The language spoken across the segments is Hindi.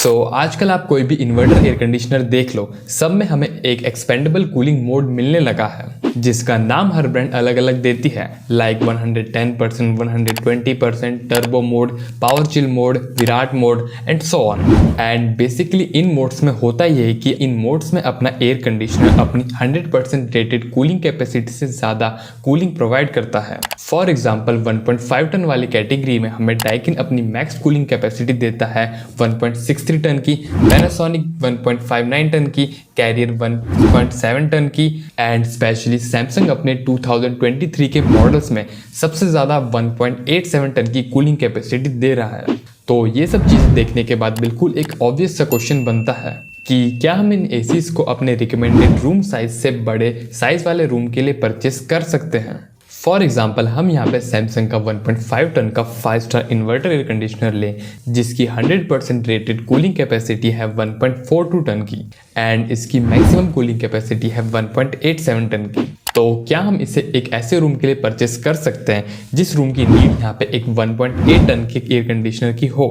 आजकल आप कोई भी इन्वर्टर एयर कंडीशनर देख लो, सब में हमें एक एक्सपेंडेबल कूलिंग मोड मिलने लगा है जिसका नाम हर ब्रांड अलग अलग देती है, like 110%, 120%, turbo mode, power chill mode, Virat mode and so on. And basically in modes में होता यह है कि इन मोड्स में अपना एयर कंडीशनर अपनी 100% रेटेड कूलिंग कैपेसिटी से ज़्यादा कूलिंग प्रोवाइड करता है। फॉर एग्जाम्पल 1.5 टन वाली कैटेगरी में हमें डाइकिन अपनी मैक्स कूलिंग कैपेसिटी देता है 1.63 टन की, पैनासोनिक 1.59 टन की, कैरियर 1.7 टन की एंड स्पेशली सैमसंग अपने 2023 के मॉडल्स में सबसे ज़्यादा 1.87 टन की कूलिंग कैपेसिटी दे रहा है। तो ये सब चीज़ें देखने के बाद बिल्कुल एक ऑब्वियस सा क्वेश्चन बनता है कि क्या हम इन एसीज को अपने रिकमेंडेड रूम साइज से बड़े साइज वाले रूम के लिए परचेस कर सकते हैं। फॉर एग्जाम्पल हम यहाँ पे सैमसंग का 1.5 टन का 5 स्टार इन्वर्टर एयर कंडीशनर लें जिसकी 100% रेटेड कूलिंग कैपेसिटी है 1.42 टन की एंड इसकी मैक्सिमम कूलिंग कैपेसिटी है 1.87 टन की। तो क्या हम इसे एक ऐसे रूम के लिए परचेस कर सकते हैं जिस रूम की नीड यहाँ पे एक 1.8 टन के एयर कंडीशनर की हो?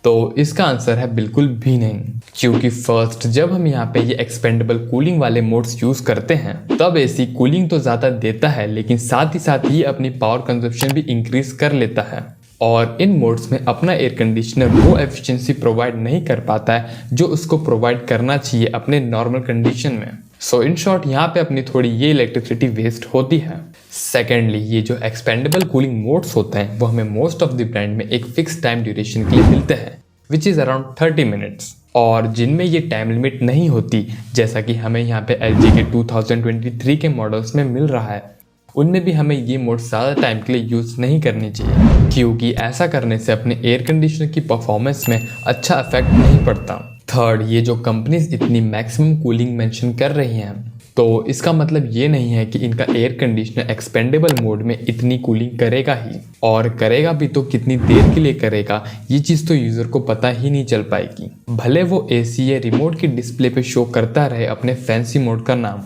तो इसका आंसर है बिल्कुल भी नहीं, क्योंकि फर्स्ट जब हम यहाँ पे ये एक्सपेंडेबल कूलिंग वाले मोड्स यूज करते हैं तब एसी कूलिंग तो ज़्यादा देता है लेकिन साथ ही साथ ये अपनी पावर कंजप्शन भी इंक्रीज कर लेता है और इन मोड्स में अपना एयर कंडीशनर वो एफिशिएंसी प्रोवाइड नहीं कर पाता है जो उसको प्रोवाइड करना चाहिए अपने नॉर्मल कंडीशन में। सो इन शॉर्ट यहाँ पे अपनी थोड़ी ये इलेक्ट्रिसिटी वेस्ट होती है। सेकेंडली ये जो एक्सपेंडेबल कूलिंग मोड्स होते हैं वो हमें मोस्ट ऑफ द ब्रांड में एक फिक्स टाइम ड्यूरेशन के लिए मिलते हैं विच इज़ अराउंड 30 मिनट्स और जिनमें ये टाइम लिमिट नहीं होती जैसा कि हमें यहाँ पे LG के 2023 के मॉडल्स में मिल रहा है। उनमें भी हमें ये मोड ज़्यादा टाइम के लिए यूज़ नहीं करनी चाहिए क्योंकि ऐसा करने से अपने एयर कंडीशनर की परफॉर्मेंस में अच्छा इफेक्ट नहीं पड़ता। थर्ड, ये जो कंपनीज इतनी मैक्सिमम कूलिंग मेंशन कर रही हैं तो इसका मतलब ये नहीं है कि इनका एयर कंडीशनर एक्सपेंडेबल मोड में इतनी कूलिंग करेगा ही, और करेगा भी तो कितनी देर के लिए करेगा ये चीज़ तो यूज़र को पता ही नहीं चल पाएगी, भले वो एसी या रिमोट की डिस्प्ले पे शो करता रहे अपने फैंसी मोड का नाम।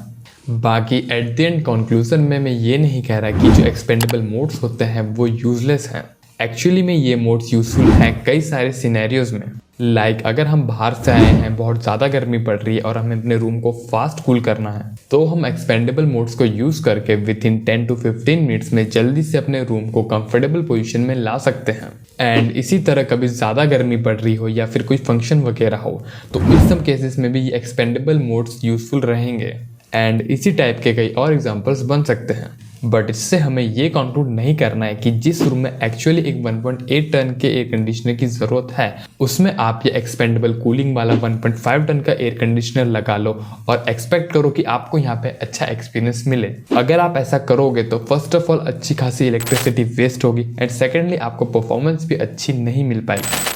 बाकी एट द एंड कंक्लूजन में मैं ये नहीं कह रहा कि जो एक्सपेंडेबल मोड्स होते हैं वो यूजलेस हैं। एक्चुअली में ये मोड्स यूजफुल हैं कई सारे सिनेरियोज में, लाइक अगर हम बाहर से आए हैं, बहुत ज़्यादा गर्मी पड़ रही है और हमें अपने रूम को फास्ट कूल करना है तो हम एक्सपेंडेबल मोड्स को यूज़ करके विद इन 10 to 15 मिनट्स में जल्दी से अपने रूम को कंफर्टेबल पोजीशन में ला सकते हैं। एंड इसी तरह कभी ज़्यादा गर्मी पड़ रही हो या फिर कोई फंक्शन वगैरह हो तो इस सब केसेस में भी ये एक्सपेंडेबल मोड्स यूजफुल रहेंगे एंड इसी टाइप के कई और एग्जांपल्स बन सकते हैं। बट इससे हमें ये कंक्लूड नहीं करना है कि जिस रूम में एक्चुअली एक 1.8 टन के एयर कंडीशनर की ज़रूरत है उसमें आप ये एक्सपेंडेबल कूलिंग वाला 1.5 टन का एयर कंडीशनर लगा लो और एक्सपेक्ट करो कि आपको यहाँ पे अच्छा एक्सपीरियंस मिले। अगर आप ऐसा करोगे तो फर्स्ट ऑफ ऑल अच्छी खासी इलेक्ट्रिसिटी वेस्ट होगी एंड सेकेंडली आपको परफॉर्मेंस भी अच्छी नहीं मिल पाएगी।